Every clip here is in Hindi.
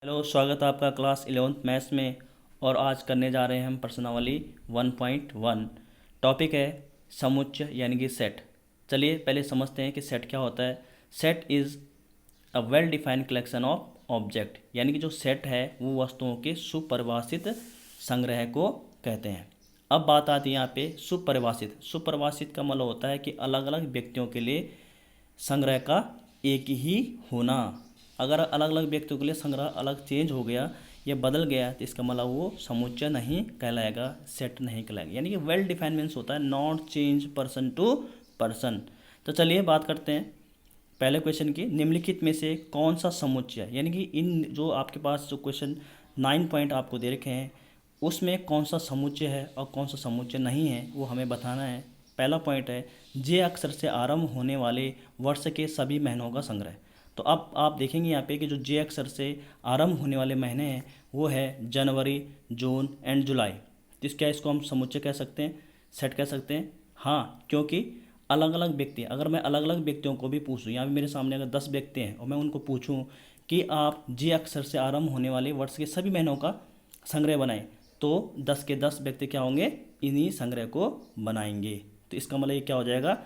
हेलो, स्वागत है आपका क्लास 11th मैथ्स में। और आज करने जा रहे हैं हम प्रश्नावली 1.1। टॉपिक है समुच्चय यानी कि सेट। चलिए पहले समझते हैं कि सेट क्या होता है। Set is a well defined collection of object, यानी कि जो सेट है वो वस्तुओं के सुपरिभाषित संग्रह को कहते हैं। अब बात आती है यहाँ पे सुपरिभाषित। सुपरिभाषित का मतलब होता है कि अलग अलग व्यक्तियों के लिए संग्रह का एक ही होना। अगर अलग अलग व्यक्तियों के लिए संग्रह अलग चेंज हो गया या बदल गया तो इसका मतलब वो समुच्चय नहीं कहलाएगा, सेट नहीं कहलाएगा। यानी कि वेल डिफाइंड मीन्स होता है not change person to person. तो चलिए बात करते हैं पहले क्वेश्चन की। निम्नलिखित में से कौन सा समुच्चय, यानी कि इन जो आपके पास जो क्वेश्चन 9 पॉइंट आपको दे रखे हैं उसमें कौन सा समुच्चय है और कौन सा समुच्चय नहीं है वो हमें बताना है। पहला पॉइंट है जे अक्षर से आरंभ होने वाले वर्ष के सभी महीनों का संग्रह। तो अब आप देखेंगे यहाँ पे कि जो जे अक्षर से आरंभ होने वाले महीने हैं वो है जनवरी, जून एंड जुलाई। तो क्या इसको हम समुच्चय कह सकते हैं, सेट कह सकते हैं? हाँ, क्योंकि अलग अलग व्यक्ति, अगर मैं अलग अलग व्यक्तियों को भी पूछूं, यहाँ पे मेरे सामने अगर 10 व्यक्ति हैं और मैं उनको पूछूं कि आप जे अक्षर से आरंभ होने वाले वर्ष के सभी महीनों का संग्रह बनाएं, तो 10 के 10 व्यक्ति क्या होंगे, इन्हीं संग्रह को बनाएंगे। तो इसका मतलब ये क्या हो जाएगा,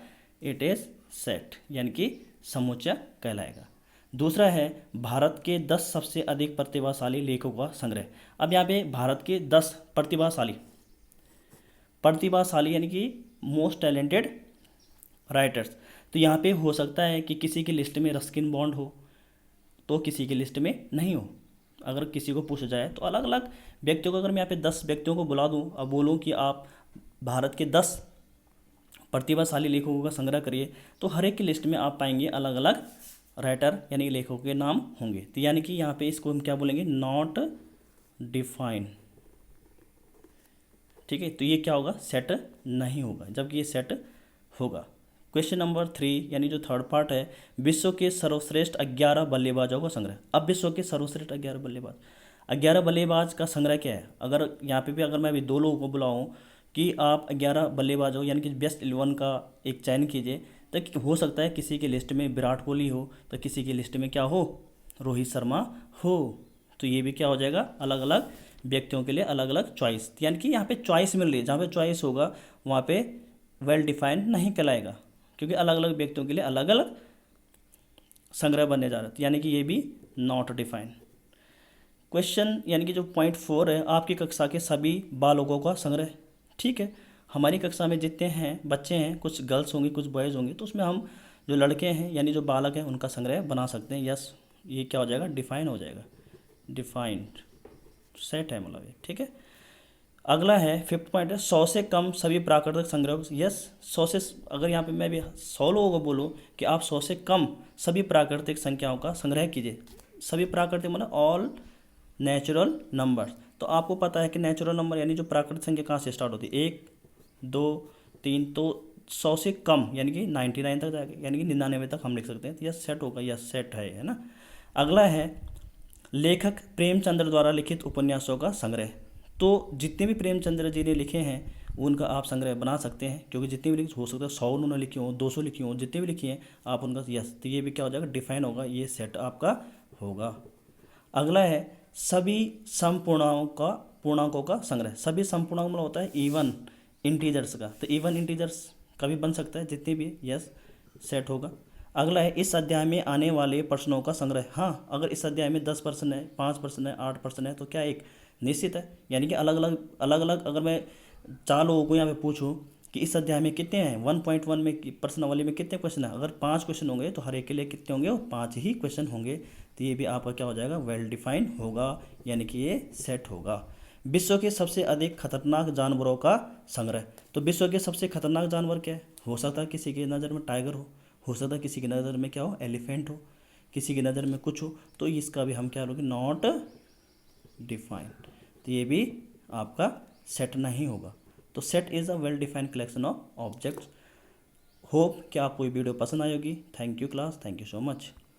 इट इज़ सेट, यानी कि समुच्चय कहलाएगा। दूसरा है भारत के 10 सबसे अधिक प्रतिभाशाली लेखकों का संग्रह। अब यहाँ पे भारत के 10 प्रतिभाशाली यानी कि मोस्ट टैलेंटेड राइटर्स। तो यहाँ पे हो सकता है कि किसी की लिस्ट में रस्किन बॉन्ड हो तो किसी की लिस्ट में नहीं हो। अगर किसी को पूछा जाए तो अलग अलग व्यक्तियों को, अगर मैं यहाँ पे 10 व्यक्तियों को बुला दूँ और बोलूँ कि आप भारत के 10 प्रतिभाशाली लेखकों का संग्रह करिए, तो हर एक की लिस्ट में आप पाएंगे अलग अलग राइटर यानी लेखकों के नाम होंगे। तो यानी कि यहाँ पे इसको हम क्या बोलेंगे, नॉट डिफाइन। ठीक है, तो ये क्या होगा, सेट नहीं होगा, जबकि ये सेट होगा। क्वेश्चन नंबर 3 यानी जो थर्ड पार्ट है, विश्व के सर्वश्रेष्ठ 11 बल्लेबाजों का संग्रह। अब विश्व के सर्वश्रेष्ठ 11 बल्लेबाज का संग्रह क्या है। अगर यहाँ पे भी अगर मैं अभी 2 लोगों को बुलाऊँ कि आप 11 बल्लेबाजों यानी कि बेस्ट 11 का एक चयन कीजिए, तो हो सकता है किसी की लिस्ट में विराट कोहली हो तो किसी की लिस्ट में क्या हो, रोहित शर्मा हो। तो ये भी क्या हो जाएगा, अलग अलग व्यक्तियों के लिए अलग अलग चॉइस। यानी कि यहाँ पे चॉइस मिल रही है, जहाँ पे चॉइस होगा वहाँ पे वेल डिफाइंड नहीं कहलाएगा, क्योंकि अलग अलग व्यक्तियों के लिए अलग अलग संग्रह बनने जा रहे थे, यानी कि ये भी नॉट डिफाइंड। क्वेश्चन यानी कि जो पॉइंट 4 है, आपकी कक्षा के सभी बालकों का संग्रह। ठीक है, हमारी कक्षा में जितने हैं बच्चे हैं, कुछ गर्ल्स होंगी कुछ बॉयज़ होंगे, तो उसमें हम जो लड़के हैं यानी जो बालक हैं उनका संग्रह बना सकते हैं। यस, ये क्या हो जाएगा, डिफाइन हो जाएगा, डिफाइंड सेट है मतलब ये। ठीक है, अगला है 5th पॉइंट है 100 से कम सभी प्राकृतिक संग्रह। यस, 100 से, अगर यहाँ पे मैं भी 100 लोगों को बोलूँ कि आप 100 से कम सभी प्राकृतिक संख्याओं का संग्रह कीजिए। सभी प्राकृतिक मतलब ऑल नेचुरल नंबर। तो आपको पता है कि नेचुरल नंबर यानी जो प्राकृतिक संख्या कहाँ से स्टार्ट होती है, 1 2 3, तो 100 से कम यानी कि 99 तक जाएगा, यानी कि 99 तक हम लिख सकते हैं। तो यह सेट होगा, यह सेट है ना। अगला है लेखक प्रेमचंद्र द्वारा लिखित उपन्यासों का संग्रह। तो जितने भी प्रेमचंद्र जी ने लिखे हैं उनका आप संग्रह बना सकते हैं, क्योंकि जितने भी हो सकता है 100 उन्होंने लिखी हो, 200 लिखी हो, जितने भी लिखी हैं आप उनका, यस, तो ये भी क्या हो जाएगा, डिफाइन होगा, ये सेट आपका होगा। अगला है सभी पूर्णांकों का संग्रह। सभी संपूर्णांक मतलब होता है इवन इंटीजर्स का, तो इवन इंटीजर्स का भी बन सकता है जितने भी, यस, सेट होगा। अगला है इस अध्याय में आने वाले प्रश्नों का संग्रह। हाँ, अगर इस अध्याय में 10 प्रश्न है, 5 प्रश्न है, 8 प्रश्न है, तो क्या एक निश्चित है, यानी कि अलग अलग अगर मैं 4 लोगों को यहाँ पे पूछूं कि इस अध्याय में कितने हैं, 1.1 में प्रश्नावली में कितने क्वेश्चन है, अगर 5 क्वेश्चन होंगे तो हर एक के लिए कितने होंगे, वो 5 ही क्वेश्चन होंगे। तो ये भी आपका क्या हो जाएगा, वेल डिफाइंड होगा, यानी कि ये सेट होगा। विश्व के सबसे अधिक खतरनाक जानवरों का संग्रह। तो विश्व के सबसे खतरनाक जानवर क्या है, हो सकता है किसी की नज़र में टाइगर हो सकता है किसी की नज़र में क्या हो, एलिफेंट हो, किसी की नज़र में कुछ हो, तो इसका भी हम क्या लोगे, नॉट डिफाइंड। तो ये भी आपका सेट नहीं होगा। तो set is a well defined collection of objects. Hope कि आपको ये वीडियो पसंद आई होगी। Thank you class, thank you so much.